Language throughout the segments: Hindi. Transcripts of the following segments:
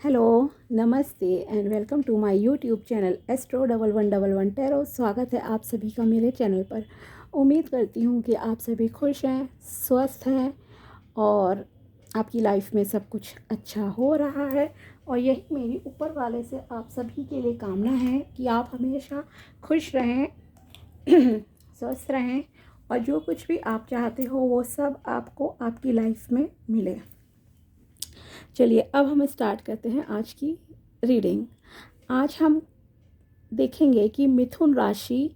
हेलो, नमस्ते and welcome to my YouTube channel Astro1111 tarot. स्वागत है आप सभी का मेरे चैनल पर। उम्मीद करती हूँ कि आप सभी खुश हैं, स्वस्थ हैं और आपकी लाइफ में सब कुछ अच्छा हो रहा है। और यही मेरी ऊपर वाले से आप सभी के लिए कामना है कि आप हमेशा खुश रहें, स्वस्थ रहें और जो कुछ भी आप चाहते हो वो सब आपको आपकी लाइफ में मिले। चलिए अब हम स्टार्ट करते हैं आज की रीडिंग। आज हम देखेंगे कि मिथुन राशि,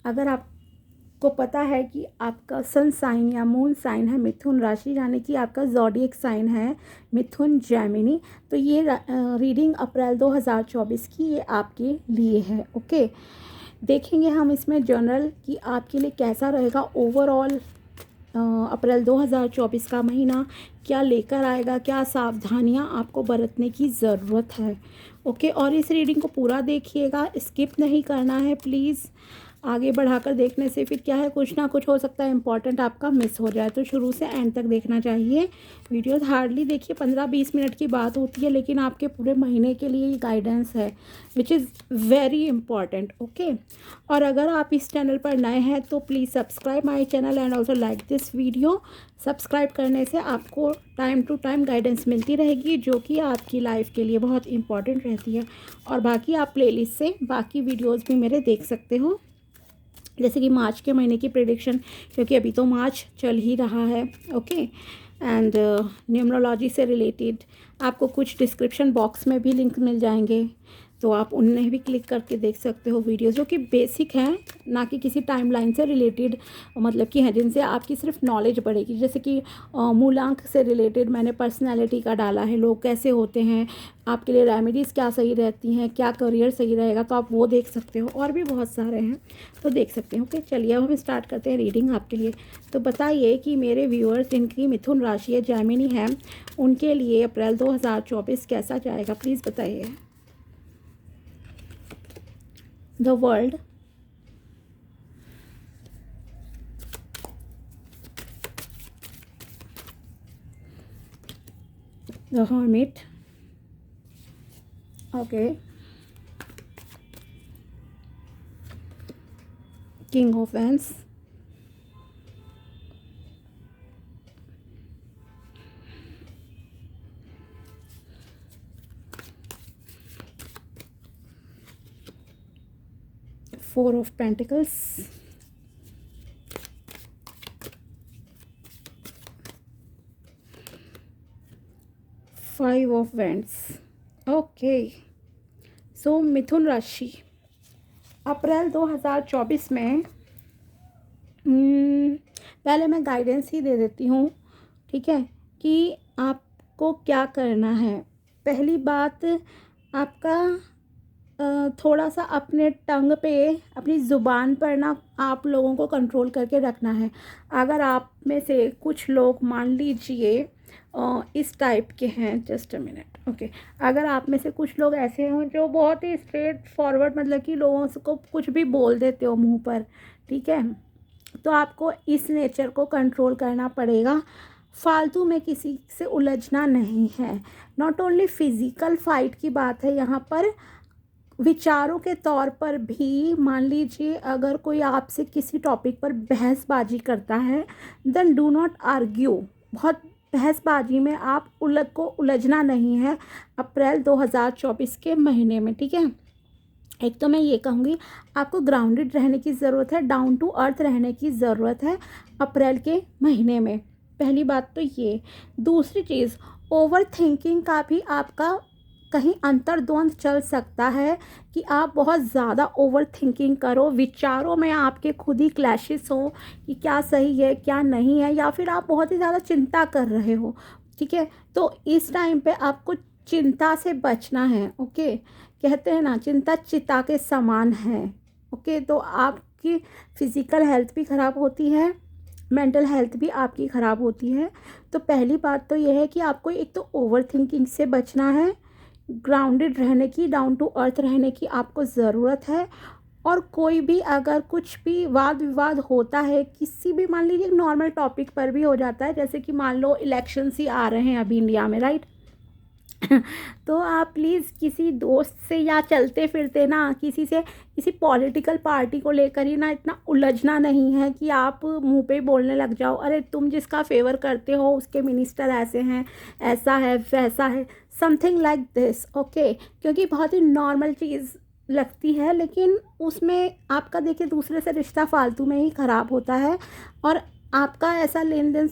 अगर आपको पता है कि आपका सन साइन या मून साइन है मिथुन राशि, यानी कि आपका ज़ोडिएक साइन है मिथुन जेमिनी, तो ये रीडिंग अप्रैल 2024 की ये आपके लिए है। ओके, देखेंगे हम इसमें जनरल कि आपके लिए कैसा रहेगा ओवरऑल अप्रैल 2024 का महीना क्या लेकर आएगा, क्या सावधानियां आपको बरतने की ज़रूरत है। ओके, और इस रीडिंग को पूरा देखिएगा, स्किप नहीं करना है प्लीज़। आगे बढ़ाकर देखने से फिर क्या है, कुछ ना कुछ हो सकता है इंपॉर्टेंट आपका मिस हो जाए, तो शुरू से एंड तक देखना चाहिए। वीडियोस हार्डली देखिए 15-20 मिनट की बात होती है, लेकिन आपके पूरे महीने के लिए ये गाइडेंस है which is very important. Okay, और अगर आप इस चैनल पर नए हैं तो please subscribe my channel and also like this video. Subscribe करने से आपको टाइम टू टाइम गाइडेंस मिलती रहेगी, जो कि आपकी लाइफ के लिए बहुत इंपॉर्टेंट रहती है। और बाकी आप प्लेलिस्ट से बाकी वीडियोस भी मेरे देख सकते हो, जैसे कि मार्च के महीने की प्रेडिक्शन, क्योंकि अभी तो मार्च चल ही रहा है। ओके, एंड न्यूमरोलॉजी से रिलेटेड आपको कुछ डिस्क्रिप्शन बॉक्स में भी लिंक मिल जाएंगे, तो आप उन्हें भी क्लिक करके देख सकते हो वीडियोस, जो कि बेसिक हैं, ना कि किसी टाइमलाइन से रिलेटेड, मतलब कि हैं जिनसे आपकी सिर्फ नॉलेज बढ़ेगी। जैसे कि मूलांक से रिलेटेड मैंने पर्सनालिटी का डाला है, लोग कैसे होते हैं, आपके लिए रेमेडीज़ क्या सही रहती हैं, क्या करियर सही रहेगा, तो आप वो देख सकते हो। और भी बहुत सारे हैं तो देख सकते हो। ओके, चलिए अब हम स्टार्ट करते हैं रीडिंग आपके लिए। तो बताइए कि मेरे व्यूअर्स जिनकी मिथुन राशि है, जेमिनी है, उनके लिए अप्रैल 2024 कैसा जाएगा, प्लीज़ बताइए। The world, the hermit, okay, king of wands, four of pentacles, five of wands. Okay, so मिथुन राशि अप्रैल 2024 में, पहले मैं गाइडेंस ही दे देती हूँ, ठीक है, कि आपको क्या करना है। पहली बात, आपका थोड़ा सा अपने टंग पे, अपनी ज़ुबान पर ना आप लोगों को कंट्रोल करके रखना है। अगर आप में से कुछ लोग, मान लीजिए इस टाइप के हैं, जस्ट अ मिनट, ओके, अगर आप में से कुछ लोग ऐसे हों जो बहुत ही स्ट्रेट फॉरवर्ड, मतलब कि लोगों को कुछ भी बोल देते हो मुंह पर, ठीक है, तो आपको इस नेचर को कंट्रोल करना पड़ेगा। फालतू में किसी से उलझना नहीं है। नॉट ओनली फिजिकल फाइट की बात है यहाँ पर, विचारों के तौर पर भी। मान लीजिए अगर कोई आपसे किसी टॉपिक पर बहसबाजी करता है, देन डू नॉट आर्ग्यू। बहुत बहसबाजी में आप उलझना नहीं है अप्रैल 2024 के महीने में, ठीक है। एक तो मैं ये कहूँगी, आपको ग्राउंडेड रहने की ज़रूरत है, डाउन टू अर्थ रहने की ज़रूरत है अप्रैल के महीने में। पहली बात तो ये। दूसरी चीज़, ओवर थिंकिंग का भी आपका कहीं अंतर्द्वंद चल सकता है कि आप बहुत ज़्यादा ओवर थिंकिंग करो, विचारों में आपके खुद ही क्लैशेस हो कि क्या सही है क्या नहीं है, या फिर आप बहुत ही ज़्यादा चिंता कर रहे हो, ठीक है। तो इस टाइम पे आपको चिंता से बचना है। ओके, कहते हैं ना, चिंता चिता के समान है। ओके, तो आपकी फिज़िकल हेल्थ भी ख़राब होती है, मेंटल हेल्थ भी आपकी ख़राब होती है। तो पहली बात तो यह है कि आपको एक तो ओवर थिंकिंग से बचना है, ग्राउंडेड रहने की, डाउन टू अर्थ रहने की आपको ज़रूरत है। और कोई भी अगर कुछ भी वाद विवाद होता है किसी भी, मान लीजिए नॉर्मल टॉपिक पर भी हो जाता है, जैसे कि मान लो इलेक्शंस ही आ रहे हैं अभी इंडिया में, राइट, तो आप प्लीज़ किसी दोस्त से या चलते फिरते ना किसी से, किसी पॉलिटिकल पार्टी को लेकर ही ना इतना उलझना नहीं है कि आप मुंह पे ही बोलने लग जाओ, अरे तुम जिसका फेवर करते हो उसके मिनिस्टर ऐसे हैं, ऐसा है वैसा है, समथिंग लाइक दिस, ओके। क्योंकि बहुत ही नॉर्मल चीज़ लगती है, लेकिन उसमें आपका देखिए दूसरे से रिश्ता फालतू में ही ख़राब होता है, और आपका ऐसा लेन देन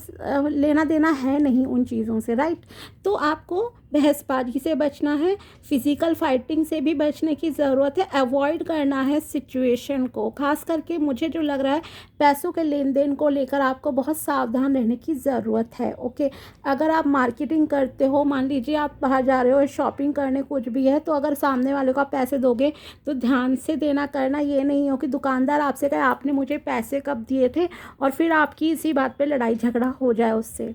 लेना देना है नहीं उन चीज़ों से, राइट। तो आपको बहसबाजी से बचना है, फिज़िकल फाइटिंग से भी बचने की ज़रूरत है, अवॉइड करना है सिचुएशन को। खास करके मुझे जो लग रहा है पैसों के लेन देन को लेकर आपको बहुत सावधान रहने की ज़रूरत है, ओके। अगर आप मार्केटिंग करते हो, मान लीजिए आप बाहर जा रहे हो शॉपिंग करने, कुछ भी है, तो अगर सामने वाले को आप पैसे दोगे तो ध्यान से देना करना, ये नहीं हो कि दुकानदार आपसे कहे आपने मुझे पैसे कब दिए थे, और फिर आपकी इसी बात पे लड़ाई झगड़ा हो जाए, उससे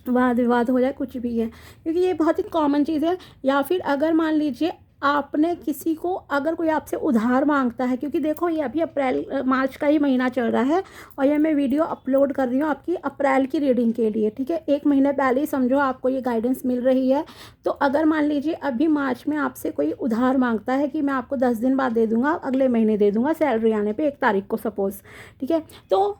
वाद विवाद हो जाए, कुछ भी है, क्योंकि ये बहुत ही कॉमन चीज़ है। या फिर अगर मान लीजिए आपने किसी को, अगर कोई आपसे उधार मांगता है, क्योंकि देखो ये अभी अप्रैल मार्च का ही महीना चल रहा है, और ये मैं वीडियो अपलोड कर रही हूँ आपकी अप्रैल की रीडिंग के लिए, ठीक है। 1 महीने पहले ही समझो आपको ये गाइडेंस मिल रही है। तो अगर मान लीजिए अभी मार्च में आपसे कोई उधार मांगता है कि मैं आपको 10 दिन बाद दे दूँगा, अगले महीने दे दूँगा सैलरी आने पर 1 तारीख को सपोज़, ठीक है, तो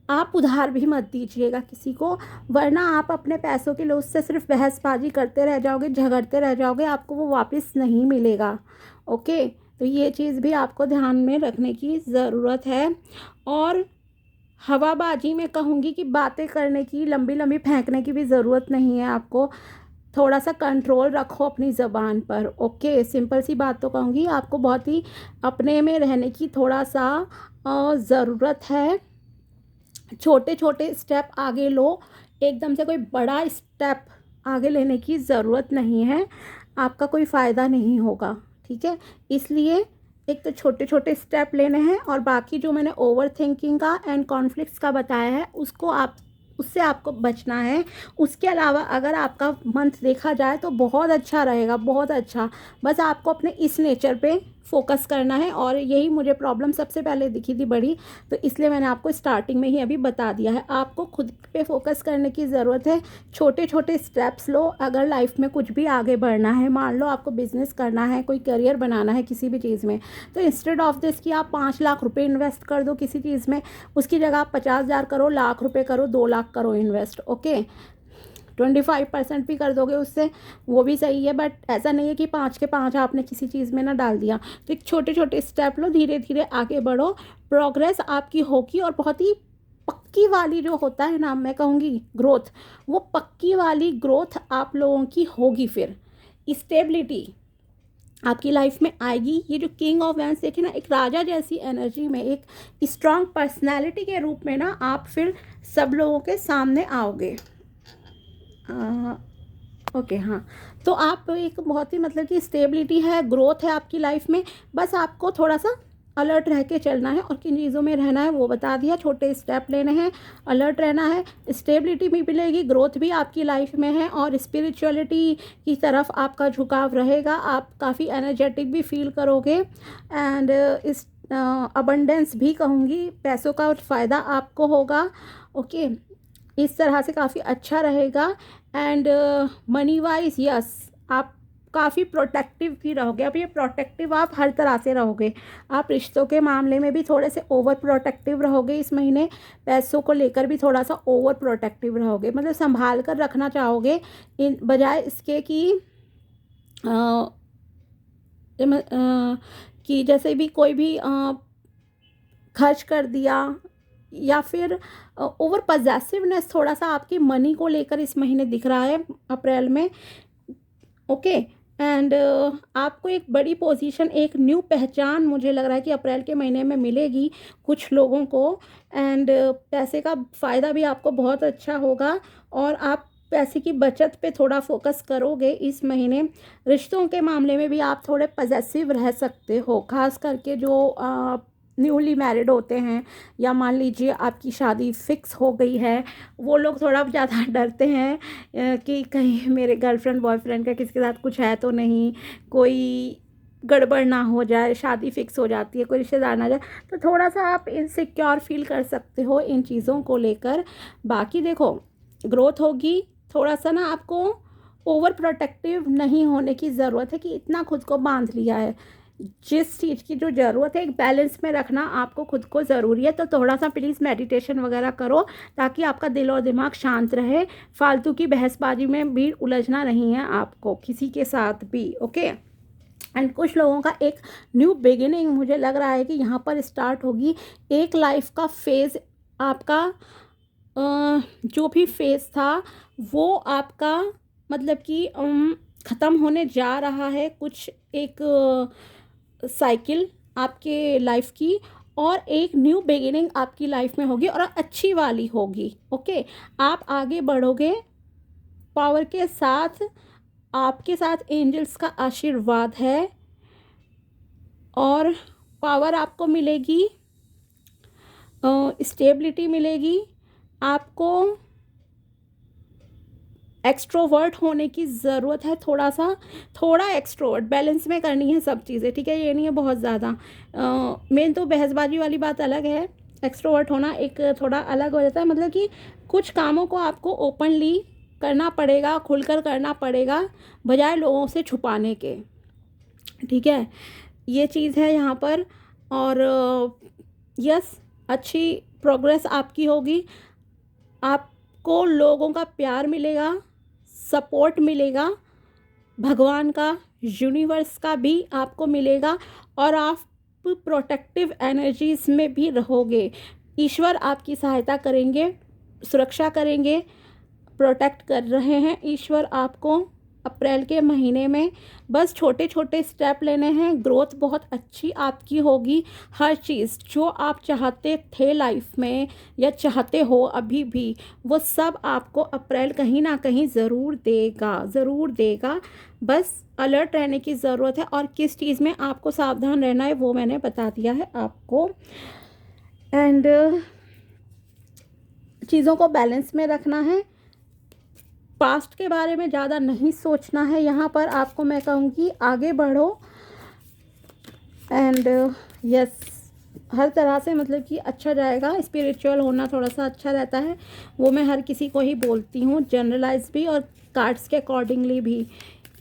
आप उधार भी मत दीजिएगा किसी को, वरना आप अपने पैसों के लिए उससे सिर्फ बहसबाजी करते रह जाओगे, झगड़ते रह जाओगे, आपको वो वापस नहीं मिलेगा, ओके। तो ये चीज़ भी आपको ध्यान में रखने की ज़रूरत है। और हवाबाजी में कहूँगी कि बातें करने की, लंबी लंबी फेंकने की भी ज़रूरत नहीं है आपको, थोड़ा सा कंट्रोल रखो अपनी ज़बान पर, ओके। सिंपल सी बात तो कहूँगी, आपको बहुत ही अपने में रहने की थोड़ा सा ज़रूरत है। छोटे छोटे स्टेप आगे लो, एकदम से कोई बड़ा स्टेप आगे लेने की ज़रूरत नहीं है, आपका कोई फ़ायदा नहीं होगा, ठीक है। इसलिए एक तो छोटे छोटे स्टेप लेने हैं, और बाकी जो मैंने ओवर थिंकिंग का एंड कॉन्फ्लिक्ट्स का बताया है उसको आप, उससे आपको बचना है। उसके अलावा अगर आपका मंथ देखा जाए तो बहुत अच्छा रहेगा, बहुत अच्छा। बस आपको अपने इस नेचर पे फोकस करना है, और यही मुझे प्रॉब्लम सबसे पहले दिखी थी बड़ी, तो इसलिए मैंने आपको स्टार्टिंग में ही अभी बता दिया है। आपको खुद पे फोकस करने की ज़रूरत है, छोटे छोटे स्टेप्स लो। अगर लाइफ में कुछ भी आगे बढ़ना है, मान लो आपको बिजनेस करना है, कोई करियर बनाना है किसी भी चीज़ में, तो इंस्टेड ऑफ दिस कि आप 5 लाख रुपए इन्वेस्ट कर दो किसी चीज़ में, उसकी जगह आप 50,000 करो, लाख रुपए करो, 2 लाख करो इन्वेस्ट, ओके। 25% भी कर दोगे उससे, वो भी सही है। बट ऐसा नहीं है कि 5 के 5 आपने किसी चीज़ में ना डाल दिया। तो एक छोटे छोटे स्टेप लो, धीरे धीरे आगे बढ़ो, प्रोग्रेस आपकी होगी। और बहुत ही पक्की वाली जो होता है ना, मैं कहूँगी ग्रोथ, वो पक्की वाली ग्रोथ आप लोगों की होगी। फिर स्टेबिलिटी आपकी लाइफ में आएगी। ये जो किंग ऑफ वैंस देखे ना, एक राजा जैसी एनर्जी में, एक स्ट्रांग पर्सनैलिटी के रूप में ना, आप फिर सब लोगों के सामने आओगे, ओके। हाँ, तो आप एक बहुत ही मतलब कि स्टेबिलिटी है, ग्रोथ है आपकी लाइफ में। बस आपको थोड़ा सा अलर्ट रह के चलना है, और किन चीज़ों में रहना है वो बता दिया। छोटे स्टेप लेने हैं, अलर्ट रहना है, स्टेबिलिटी भी मिलेगी, ग्रोथ भी आपकी लाइफ में है, और स्पिरिचुअलिटी की तरफ आपका झुकाव रहेगा। आप काफ़ी एनर्जेटिक भी फील करोगे, एंड इस अबंडेंस भी कहूँगी, पैसों का फ़ायदा आपको होगा, ओके। इस तरह से काफ़ी अच्छा रहेगा। एंड मनी वाइज यस, आप काफ़ी प्रोटेक्टिव भी रहोगे। अब ये प्रोटेक्टिव आप हर तरह से रहोगे। आप रिश्तों के मामले में भी थोड़े से ओवर प्रोटेक्टिव रहोगे इस महीने, पैसों को लेकर भी थोड़ा सा ओवर प्रोटेक्टिव रहोगे, मतलब संभाल कर रखना चाहोगे, इन बजाय इसके कि जैसे भी कोई भी खर्च कर दिया, या फिर ओवर पजेसिवनेस थोड़ा सा आपकी मनी को लेकर इस महीने दिख रहा है अप्रैल में, ओके। एंड आपको एक बड़ी पोजीशन, एक न्यू पहचान मुझे लग रहा है कि अप्रैल के महीने में मिलेगी कुछ लोगों को। एंड पैसे का फ़ायदा भी आपको बहुत अच्छा होगा, और आप पैसे की बचत पे थोड़ा फोकस करोगे इस महीने। रिश्तों के मामले में भी आप थोड़े पजेसिव रह सकते हो, खास करके जो न्यूली मैरिड होते हैं, या मान लीजिए आपकी शादी फिक्स हो गई है, वो लोग थोड़ा ज़्यादा डरते हैं कि कहीं मेरे गर्लफ्रेंड बॉयफ्रेंड का किसी के साथ कुछ है तो नहीं, कोई गड़बड़ ना हो जाए, शादी फिक्स हो जाती है, कोई रिश्तेदार ना जाए, तो थोड़ा सा आप इनसिक्योर फील कर सकते हो इन चीज़ों को लेकर। बाकी देखो, ग्रोथ होगी, थोड़ा सा ना आपको ओवर प्रोटेक्टिव नहीं होने की ज़रूरत है कि इतना खुद को बांध लिया है। जिस चीज़ की जो ज़रूरत है एक बैलेंस में रखना आपको खुद को ज़रूरी है। तो थोड़ा सा प्लीज़ मेडिटेशन वगैरह करो ताकि आपका दिल और दिमाग शांत रहे। फालतू की बहसबाजी में भी उलझना नहीं है आपको किसी के साथ भी, ओके। एंड कुछ लोगों का एक न्यू बिगिनिंग मुझे लग रहा है कि यहाँ पर स्टार्ट होगी। एक लाइफ का फेज़ आपका जो भी फेज़ था वो आपका मतलब कि ख़त्म होने जा रहा है। कुछ एक साइकिल आपके लाइफ की और एक न्यू बिगिनिंग आपकी लाइफ में होगी और अच्छी वाली होगी, ओके। आप आगे बढ़ोगे पावर के साथ, आपके साथ एंजल्स का आशीर्वाद है और पावर आपको मिलेगी, स्टेबिलिटी मिलेगी। आपको एक्सट्रोवर्ट होने की ज़रूरत है, थोड़ा एक्सट्रोवर्ट बैलेंस में करनी है सब चीज़ें, ठीक है। ये नहीं है बहुत ज़्यादा। मेन तो बहसबाजी वाली बात अलग है, एक्सट्रोवर्ट होना एक थोड़ा अलग हो जाता है। मतलब कि कुछ कामों को आपको ओपनली करना पड़ेगा, खुलकर करना पड़ेगा बजाय लोगों से छुपाने के, ठीक है। ये चीज़ है यहाँ पर। और यस, अच्छी प्रोग्रेस आपकी होगी। आपको लोगों का प्यार मिलेगा, सपोर्ट मिलेगा, भगवान का, यूनिवर्स का भी आपको मिलेगा और आप प्रोटेक्टिव एनर्जीज में भी रहोगे। ईश्वर आपकी सहायता करेंगे, सुरक्षा करेंगे, प्रोटेक्ट कर रहे हैं ईश्वर आपको। अप्रैल के महीने में बस छोटे छोटे स्टेप लेने हैं, ग्रोथ बहुत अच्छी आपकी होगी। हर चीज़ जो आप चाहते थे लाइफ में या चाहते हो अभी भी, वो सब आपको अप्रैल कहीं ना कहीं ज़रूर देगा, ज़रूर देगा। बस अलर्ट रहने की ज़रूरत है और किस चीज़ में आपको सावधान रहना है वो मैंने बता दिया है आपको। एंड चीज़ों को बैलेंस में रखना है, पास्ट के बारे में ज़्यादा नहीं सोचना है। यहाँ पर आपको मैं कहूँगी आगे बढ़ो। एंड यस, हर तरह से मतलब कि अच्छा जाएगा। स्पिरिचुअल होना थोड़ा सा अच्छा रहता है, वो मैं हर किसी को ही बोलती हूँ, जनरलाइज भी और कार्ड्स के अकॉर्डिंगली भी।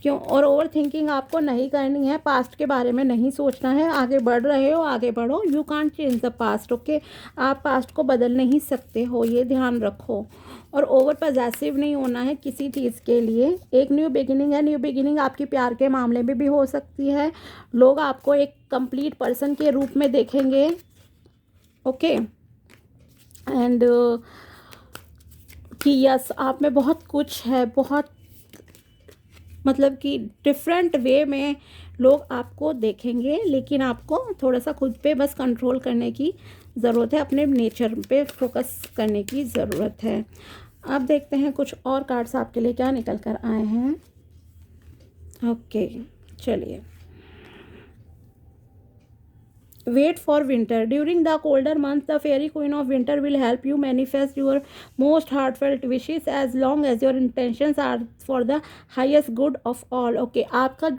क्यों? और ओवर थिंकिंग आपको नहीं करनी है, पास्ट के बारे में नहीं सोचना है। आगे बढ़ रहे हो, आगे बढ़ो। You can't change the past, okay. आप पास्ट को बदल नहीं सकते हो, ये ध्यान रखो। और ओवर पॉजेसिव नहीं होना है किसी चीज़ के लिए। एक न्यू बिगिनिंग है, न्यू बिगिनिंग आपकी प्यार के मामले में भी हो सकती है। लोग आपको एक कंप्लीट पर्सन के रूप में देखेंगे, ओके। एंड कि यस, आप में बहुत कुछ है, बहुत मतलब कि डिफरेंट वे में लोग आपको देखेंगे, लेकिन आपको थोड़ा सा खुद पे बस कंट्रोल करने की ज़रूरत है, अपने नेचर पे फोकस करने की ज़रूरत है। अब देखते हैं कुछ और कार्ड्स आपके लिए क्या निकल कर आए हैं, ओके। चलिए, wait for winter. During the colder month the fairy queen of winter will help you manifest your most heartfelt wishes as long as your intentions are for the highest good of all, okay. आपका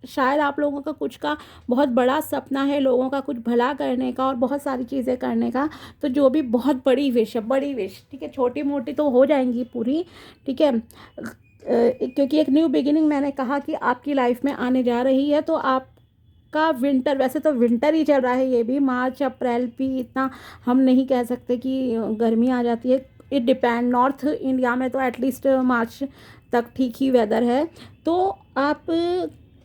शायद आप लोगों का कुछ का बहुत बड़ा सपना है, लोगों का कुछ भला करने का और बहुत सारी चीज़ें करने का। तो जो भी बहुत बड़ी विश है, बड़ी विश, ठीक है, छोटी मोटी तो हो जाएंगी पूरी, ठीक है। क्योंकि एक न्यू बिगिनिंग मैंने कहा कि आपकी लाइफ में आने जा रही है। तो आप का विंटर, वैसे तो विंटर ही चल रहा है, ये भी मार्च अप्रैल भी इतना हम नहीं कह सकते कि गर्मी आ जाती है। इट डिपेंड, नॉर्थ इंडिया में तो एटलीस्ट मार्च तक ठीक ही वेदर है। तो आप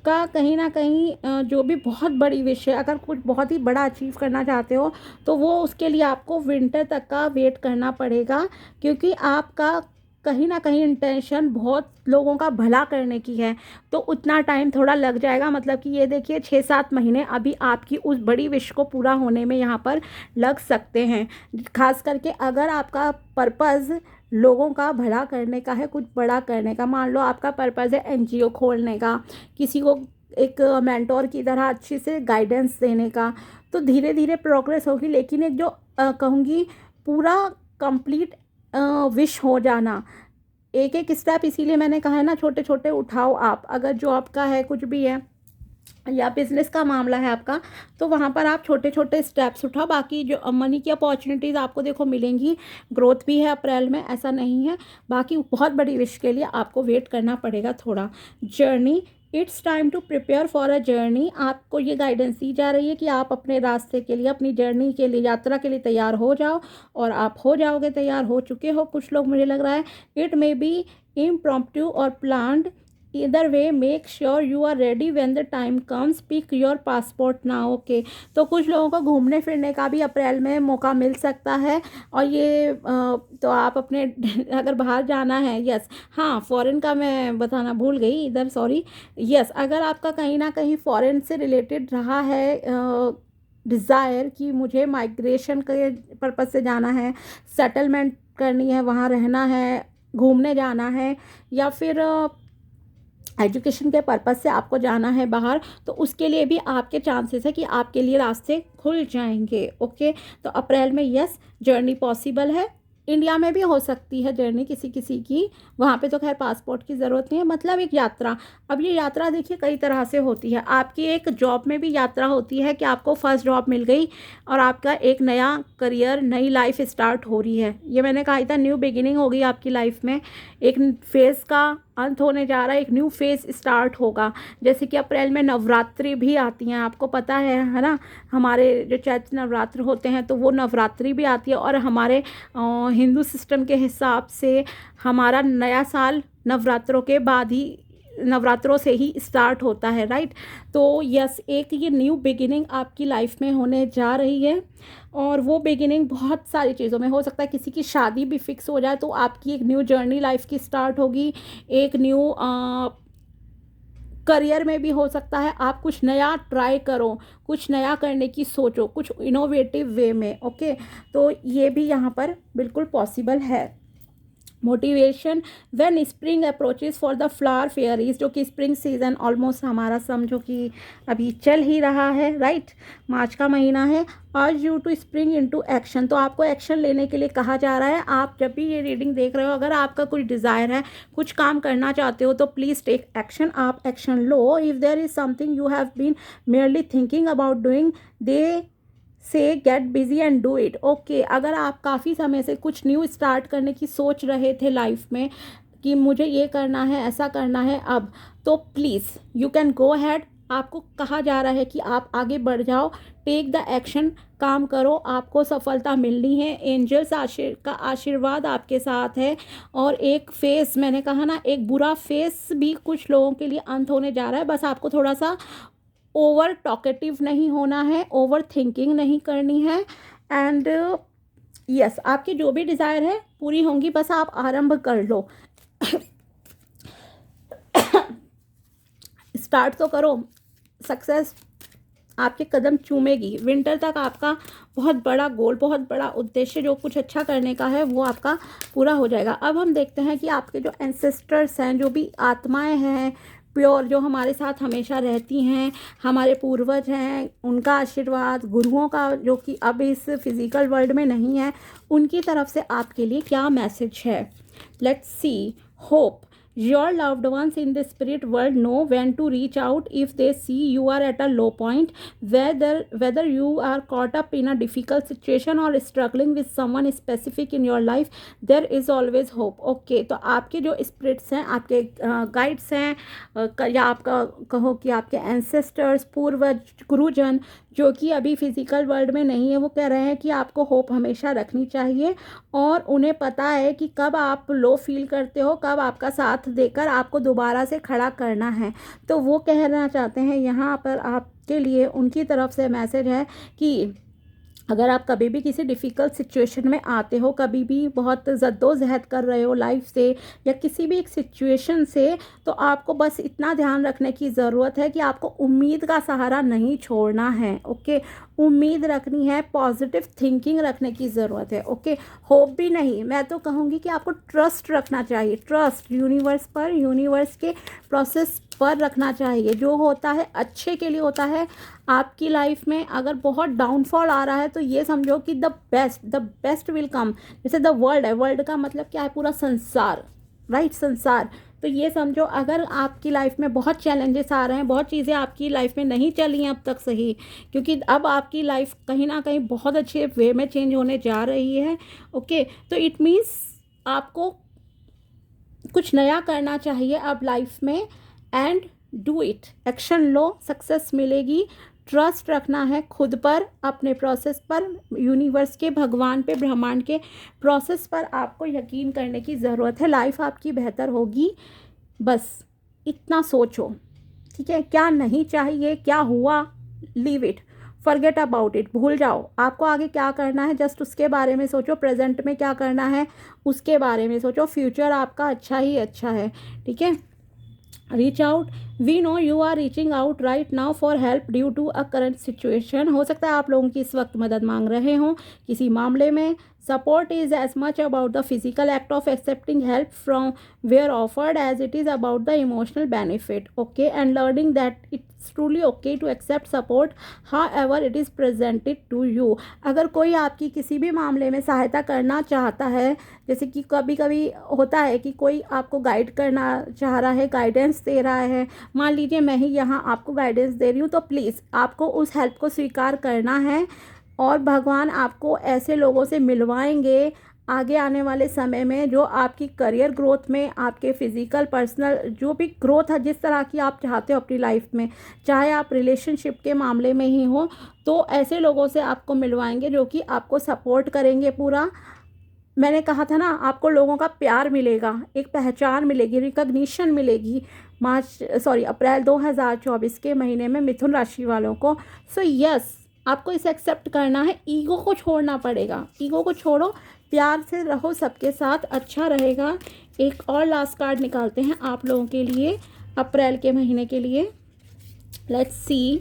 का कहीं ना कहीं जो भी बहुत बड़ी विश है, अगर कुछ बहुत ही बड़ा अचीव करना चाहते हो तो वो उसके लिए आपको विंटर तक का वेट करना पड़ेगा। क्योंकि आपका कहीं ना कहीं इंटेंशन बहुत लोगों का भला करने की है, तो उतना टाइम थोड़ा लग जाएगा। मतलब कि ये देखिए 6-7 महीने अभी आपकी उस बड़ी विश को पूरा होने में यहाँ पर लग सकते हैं। खास करके अगर आपका पर्पज़ लोगों का भला करने का है, कुछ बड़ा करने का, मान लो आपका पर्पज़ है एनजीओ खोलने का, किसी को एक मेंटोर की तरह अच्छी से गाइडेंस देने का, तो धीरे धीरे प्रोग्रेस होगी। लेकिन एक जो कहूँगी पूरा कंप्लीट विश हो जाना, एक एक स्टेप, इसीलिए मैंने कहा है ना छोटे छोटे उठाओ। आप अगर जॉब का है, कुछ भी है, या बिजनेस का मामला है आपका, तो वहाँ पर आप छोटे छोटे स्टेप्स उठाओ। बाकी जो मनी की अपॉर्चुनिटीज़ आपको देखो मिलेंगी, ग्रोथ भी है अप्रैल में, ऐसा नहीं है। बाकी बहुत बड़ी विश के लिए आपको वेट करना पड़ेगा थोड़ा। Journey, it's time to prepare for a journey. आपको ये गाइडेंस दी जा रही है कि आप अपने रास्ते के लिए, अपनी जर्नी के लिए, यात्रा के लिए तैयार हो जाओ, और आप हो जाओगे, तैयार हो चुके हो कुछ लोग, मुझे लग रहा है। इट मे बी इम्प्रॉम्प्टू और planned, either way make sure you are ready when the time comes, pick your passport now. Okay, तो कुछ लोगों को घूमने फिरने का भी अप्रैल में मौका मिल सकता है, और ये तो आप अपने अगर बाहर जाना है, यस, हाँ, फॉरेन का मैं बताना भूल गई इधर, सॉरी। यस, अगर आपका कहीं ना कहीं फॉरेन से रिलेटेड रहा है डिज़ायर कि मुझे माइग्रेशन के पर्पज़ से जाना है, सेटलमेंट करनी है, वहाँ रहना है, घूमने जाना है, या फिर एजुकेशन के पर्पज़ से आपको जाना है बाहर, तो उसके लिए भी आपके चांसेस है कि आपके लिए रास्ते खुल जाएंगे। ओके, तो अप्रैल में यस, जर्नी पॉसिबल है। इंडिया में भी हो सकती है जर्नी किसी किसी की, वहाँ पे तो खैर पासपोर्ट की ज़रूरत नहीं है, मतलब एक यात्रा। अब ये यात्रा देखिए कई तरह से होती है। आपकी एक जॉब में भी यात्रा होती है कि आपको फर्स्ट जॉब मिल गई और आपका एक नया करियर, नई लाइफ स्टार्ट हो रही है। ये मैंने कहा था, न्यू बिगिनिंग होगी आपकी लाइफ में, एक फेज़ का अंत होने जा रहा है, एक न्यू फेज़ स्टार्ट होगा। जैसे कि अप्रैल में नवरात्रि भी आती हैं, आपको पता है ना, हमारे जो चैत्र नवरात्र होते हैं, तो वो नवरात्रि भी आती है, और हमारे हिंदू सिस्टम के हिसाब से हमारा नया साल नवरात्रों के बाद ही, नवरात्रों से ही स्टार्ट होता है, राइट। तो यस, एक ये न्यू बिगिनिंग आपकी लाइफ में होने जा रही है, और वो बिगिनिंग बहुत सारी चीज़ों में हो सकता है। किसी की शादी भी फिक्स हो जाए तो आपकी एक न्यू जर्नी लाइफ की स्टार्ट होगी। एक न्यू करियर में भी हो सकता है, आप कुछ नया ट्राई करो, कुछ नया करने की सोचो, कुछ इनोवेटिव वे में। ओके, तो ये भी यहाँ पर बिल्कुल पॉसिबल है। Motivation, when spring approaches for the flower fairies, जो कि स्प्रिंग सीजन ऑलमोस्ट हमारा समझो कि अभी चल ही रहा है, राइट, मार्च का महीना है। आज you to spring into action, तो आपको एक्शन लेने के लिए कहा जा रहा है। आप जब भी ये रीडिंग देख रहे हो, अगर आपका कुछ डिज़ायर है, कुछ काम करना चाहते हो, तो प्लीज़ टेक एक्शन, आप एक्शन लो। If there is something you have been merely thinking about doing, they say get busy and do it. Okay, अगर आप काफ़ी समय से कुछ न्यू स्टार्ट करने की सोच रहे थे लाइफ में कि मुझे ये करना है, ऐसा करना है अब, तो please you can go had. आपको कहा जा रहा है कि आप आगे बढ़ जाओ, टेक द एक्शन, काम करो, आपको सफलता मिलनी है। एंजल्स का आशीर्वाद आपके साथ है। और एक फेस, मैंने कहा ना, एक बुरा फेस भी कुछ लोगों के लिए अंत होने जा रहा है। बस आपको थोड़ा सा ओवर टॉकेटिव नहीं होना है, ओवर थिंकिंग नहीं करनी है, एंड यस, आपकी जो भी डिज़ायर है पूरी होंगी, बस आप आरंभ कर लो। स्टार्ट तो करो, सक्सेस आपके कदम चूमेगी। विंटर तक आपका बहुत बड़ा गोल, बहुत बड़ा उद्देश्य, जो कुछ अच्छा करने का है, वो आपका पूरा हो जाएगा। अब हम देखते हैं कि आपके जो एंसेस्टर्स हैं, जो भी आत्माएं हैं प्योर, जो हमारे साथ हमेशा रहती हैं, हमारे पूर्वज हैं, उनका आशीर्वाद, गुरुओं का, जो कि अब इस फिज़िकल वर्ल्ड में नहीं है, उनकी तरफ से आपके लिए क्या मैसेज है। Let's see. Hope, your loved ones in the spirit world know when to reach out if they see you are at a low point, whether you are caught up in a difficult situation or struggling with someone specific in your life, there is always hope. Okay, तो आपके जो स्पिरिट्स हैं, आपके गाइड्स हैं, या आपका कहो कि आपके एंसेस्टर्स, पूर्वज, गुरुजन, जो कि अभी फिज़िकल वर्ल्ड में नहीं है, वो कह रहे हैं कि आपको होप हमेशा रखनी चाहिए, और उन्हें पता है कि कब आप लो फील करते हो, कब आपका साथ देकर आपको दोबारा से खड़ा करना है। तो वो कहना चाहते हैं यहाँ पर आपके लिए, उनकी तरफ से मैसेज है कि अगर आप कभी भी किसी डिफ़िकल्ट सिचुएशन में आते हो, कभी भी बहुत जद्दोजहद कर रहे हो लाइफ से या किसी भी एक सिचुएशन से, तो आपको बस इतना ध्यान रखने की ज़रूरत है कि आपको उम्मीद का सहारा नहीं छोड़ना है। ओके, उम्मीद रखनी है, पॉजिटिव थिंकिंग रखने की ज़रूरत है। ओके, होप भी नहीं, मैं तो कहूँगी कि आपको ट्रस्ट रखना चाहिए, ट्रस्ट यूनिवर्स पर, यूनिवर्स के प्रोसेस पर रखना चाहिए। जो होता है अच्छे के लिए होता है आपकी लाइफ में। अगर बहुत डाउनफॉल आ रहा है तो ये समझो कि द बेस्ट विल कम। जैसे द वर्ल्ड है, वर्ल्ड का मतलब क्या है, पूरा संसार, राइट, संसार तो ये समझो, अगर आपकी लाइफ में बहुत चैलेंजेस आ रहे हैं, बहुत चीज़ें आपकी लाइफ में नहीं चली हैं अब तक सही, क्योंकि अब आपकी लाइफ कहीं ना कहीं बहुत अच्छे वे में चेंज होने जा रही है। ओके, तो इट मीन्स आपको कुछ नया करना चाहिए अब लाइफ में, and do it, action low, success मिलेगी। ट्रस्ट रखना है खुद पर, अपने प्रोसेस पर, यूनिवर्स के, भगवान पे, ब्रह्मांड के प्रोसेस पर आपको यकीन करने की ज़रूरत है। लाइफ आपकी बेहतर होगी, बस इतना सोचो। ठीक है, क्या नहीं चाहिए, क्या हुआ, leave it, forget about it, भूल जाओ। आपको आगे क्या करना है जस्ट उसके बारे में सोचो, प्रेजेंट में क्या करना है उसके बारे में सोचो, फ्यूचर आपका अच्छा ही अच्छा है। ठीक है, reach out, we know you are reaching out right now for help due to a current situation. हो सकता है आप लोगों की इस वक्त मदद मांग रहे हों किसी मामले में। Support is as much about the physical act of accepting help from where offered as it is about the emotional benefit. Okay, and learning that it's truly okay to accept support however it is presented to you. अगर कोई आपकी किसी भी मामले में सहायता करना चाहता है, जैसे कि कभी कभी होता है कि कोई आपको गाइड करना चाह रहा है, गाइडेंस दे रहा है, मान लीजिए मैं ही यहाँ आपको गाइडेंस दे रही हूँ, तो प्लीज़ आपको उस हेल्प को स्वीकार करना है। और भगवान आपको ऐसे लोगों से मिलवाएंगे आगे आने वाले समय में, जो आपकी करियर ग्रोथ में, आपके फिजिकल पर्सनल जो भी ग्रोथ है जिस तरह की आप चाहते हो अपनी लाइफ में, चाहे आप रिलेशनशिप के मामले में ही हो, तो ऐसे लोगों से आपको मिलवाएंगे जो कि आपको सपोर्ट करेंगे पूरा। मैंने कहा था ना, आपको लोगों का प्यार मिलेगा, एक पहचान मिलेगी, रिकग्निशन मिलेगी अप्रैल 2024 के महीने में मिथुन राशि वालों को। सो यस, आपको इसे एक्सेप्ट करना है, ईगो को छोड़ना पड़ेगा, ईगो को छोड़ो, प्यार से रहो सबके साथ, अच्छा रहेगा। एक और लास्ट कार्ड निकालते हैं आप लोगों के लिए अप्रैल के महीने के लिए। Let's see,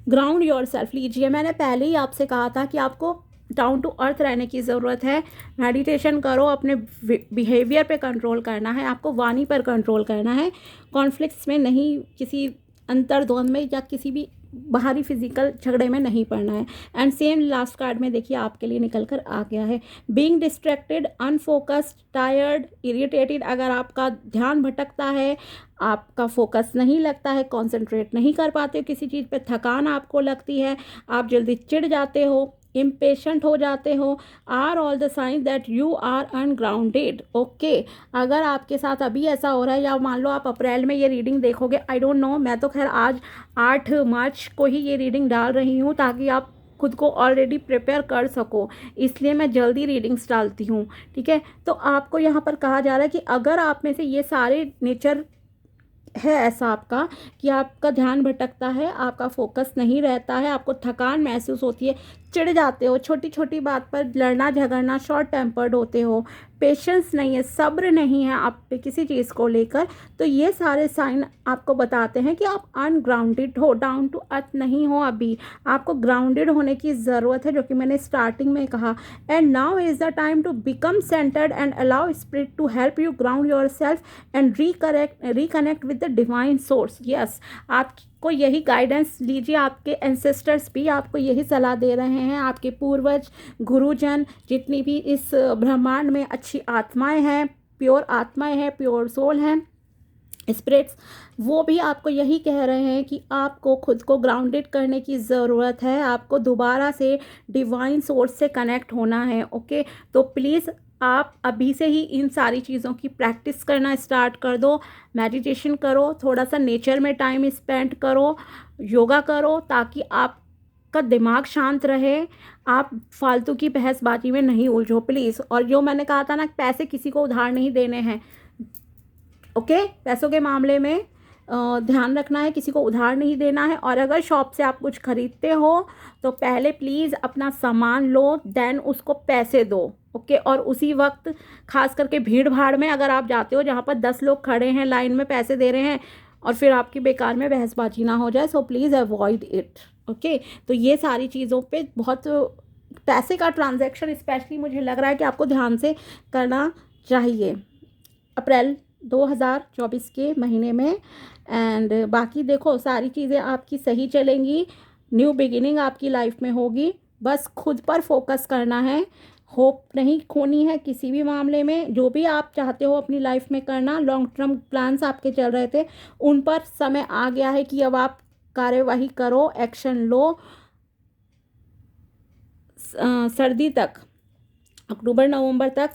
ground your self लीजिए। मैंने पहले ही आपसे कहा था कि आपको डाउन टू अर्थ रहने की ज़रूरत है, मेडिटेशन करो, अपने बिहेवियर पे कंट्रोल करना है, आपको वाणी पर कंट्रोल करना है, कॉन्फ्लिक्ट्स में नहीं, किसी अंतर्द्वंद में या किसी भी बाहरी फिजिकल झगड़े में नहीं पड़ना है। एंड सेम लास्ट कार्ड में देखिए आपके लिए निकल कर आ गया है, being distracted, unfocused, tired, irritated. अगर आपका ध्यान भटकता है, आपका फोकस नहीं लगता है, कॉन्सेंट्रेट नहीं कर पाते हो किसी चीज़ पे, थकान आपको लगती है, आप जल्दी चिढ़ जाते हो, इम्पेशेंट हो जाते हो, are all the signs that you are ungrounded. Okay, अगर आपके साथ अभी ऐसा हो रहा है, या मान लो आप अप्रैल में ये रीडिंग देखोगे, आई डोंट नो, मैं तो खैर आज 8 मार्च को ही ये रीडिंग डाल रही हूँ ताकि आप खुद को ऑलरेडी प्रिपेयर कर सको, इसलिए मैं जल्दी रीडिंग्स डालती हूँ। ठीक है, तो आपको यहाँ पर कहा जा रहा है कि अगर आप में से ये सारे नेचर है ऐसा आपका, कि आपका ध्यान भटकता है, आपका फोकस नहीं रहता है, आपको थकान महसूस होती है, चिढ़ जाते हो, छोटी छोटी बात पर लड़ना झगड़ना, शॉर्ट टेम्पर्ड होते हो, पेशेंस नहीं है, सब्र नहीं है आप पे किसी चीज़ को लेकर, तो ये सारे साइन आपको बताते हैं कि आप अनग्राउंडेड हो, डाउन टू अर्थ नहीं हो। अभी आपको ग्राउंडेड होने की ज़रूरत है, जो कि मैंने स्टार्टिंग में कहा। And now is the time to become centred and allow spirit to help you ground yourself and reconnect with the divine source. Yes, आपको यही गाइडेंस लीजिए, आपके एंसेस्टर्स भी आपको यही सलाह दे रहे हैं, आपके पूर्वज, गुरुजन, जितनी भी इस ब्रह्मांड में अच्छी आत्माएं हैं, प्योर आत्माएं हैं, प्योर सोल हैं, स्पिरिट्स, वो भी आपको यही कह रहे हैं कि आपको खुद को ग्राउंडेड करने की ज़रूरत है, आपको दोबारा से डिवाइन सोर्स से कनेक्ट होना है। ओके, तो प्लीज़ आप अभी से ही इन सारी चीज़ों की प्रैक्टिस करना स्टार्ट कर दो, मेडिटेशन करो, थोड़ा सा नेचर में टाइम स्पेंड करो, योगा करो, ताकि आपका दिमाग शांत रहे, आप फालतू की बहसबाजी में नहीं उलझो प्लीज़। और जो मैंने कहा था ना, पैसे किसी को उधार नहीं देने हैं। ओके, पैसों के मामले में ध्यान रखना है, किसी को उधार नहीं देना है। और अगर शॉप से आप कुछ खरीदते हो तो पहले प्लीज़ अपना सामान लो, देन उसको पैसे दो। ओके, और उसी वक्त खास करके भीड़ भाड़ में अगर आप जाते हो जहाँ पर 10 लोग खड़े हैं लाइन में पैसे दे रहे हैं, और फिर आपकी बेकार में बहसबाजी ना हो जाए, so please avoid it. Okay, तो ये सारी चीज़ों पे बहुत, पैसे का ट्रांजैक्शन स्पेशली मुझे लग रहा है कि आपको ध्यान से करना चाहिए अप्रैल 2024 के महीने में। एंड बाकी देखो, सारी चीज़ें आपकी सही चलेंगी, न्यू बिगिनिंग आपकी लाइफ में होगी, बस खुद पर फोकस करना है, होप नहीं खोनी है किसी भी मामले में। जो भी आप चाहते हो अपनी लाइफ में करना, लॉन्ग टर्म प्लान्स आपके चल रहे थे, उन पर समय आ गया है कि अब आप कार्यवाही करो, एक्शन लो। सर्दी तक, अक्टूबर नवंबर तक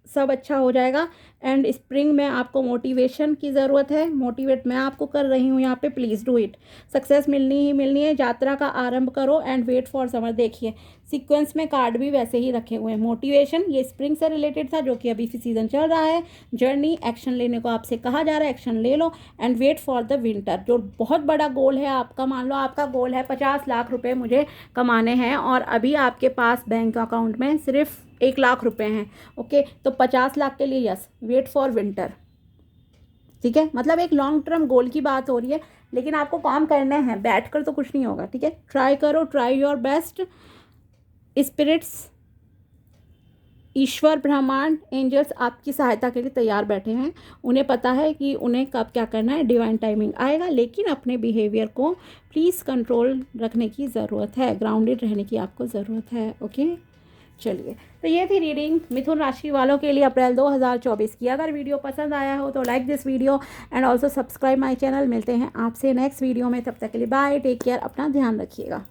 सब अच्छा हो जाएगा। एंड स्प्रिंग में आपको मोटिवेशन की ज़रूरत है, मोटिवेट मैं आपको कर रही हूँ यहाँ पे, प्लीज़ डू इट। सक्सेस मिलनी ही मिलनी है। यात्रा का आरंभ करो एंड वेट फॉर समर। देखिए सीक्वेंस में कार्ड भी वैसे ही रखे हुए हैं। मोटिवेशन ये स्प्रिंग से रिलेटेड था, जो कि अभी सीजन चल रहा है। जर्नी, एक्शन लेने को आपसे कहा जा रहा है, एक्शन ले लो। And wait for the winter, जो बहुत बड़ा गोल है आपका। मान लो आपका गोल है 50 लाख रुपए मुझे कमाने हैं, और अभी आपके पास बैंक अकाउंट में सिर्फ 1 लाख रुपए हैं। ओके, तो 50 लाख के लिए यस, वेट फॉर विंटर। ठीक है, मतलब एक लॉन्ग टर्म गोल की बात हो रही है, लेकिन आपको काम करने हैं, बैठ कर तो कुछ नहीं होगा। ठीक है, ट्राई करो, ट्राई योर बेस्ट। स्पिरिट्स, ईश्वर, ब्रह्मांड, एंजल्स आपकी सहायता के लिए तैयार बैठे हैं। उन्हें पता है कि उन्हें कब क्या करना है, डिवाइन टाइमिंग आएगा। लेकिन अपने बिहेवियर को प्लीज़ कंट्रोल रखने की ज़रूरत है, ग्राउंडेड रहने की आपको ज़रूरत है। ओके, चलिए, तो ये थी रीडिंग मिथुन राशि वालों के लिए अप्रैल 2024 की। अगर वीडियो पसंद आया हो तो like this video and also subscribe my channel. मिलते हैं आपसे नेक्स्ट वीडियो में, तब तक के लिए बाय, टेक केयर, अपना ध्यान रखिएगा।